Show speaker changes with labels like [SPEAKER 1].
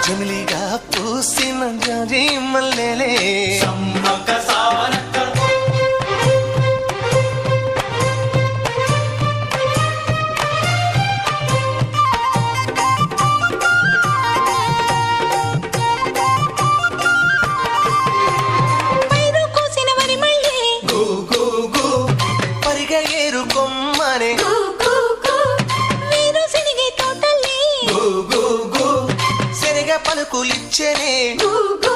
[SPEAKER 1] జమిలిగా పూసిన జాజి మల్లెలే
[SPEAKER 2] సమ్మక్క సావనక్క
[SPEAKER 3] పైరు కోసిన వరి మళ్ళీ
[SPEAKER 1] గు గు గు పరిగె ఏరు కొమ్మనే
[SPEAKER 3] కు కు కు వీరు సినిగే తోటల్లి
[SPEAKER 1] గు గు గు శనగ పలుకులిచ్చనే
[SPEAKER 3] కు కు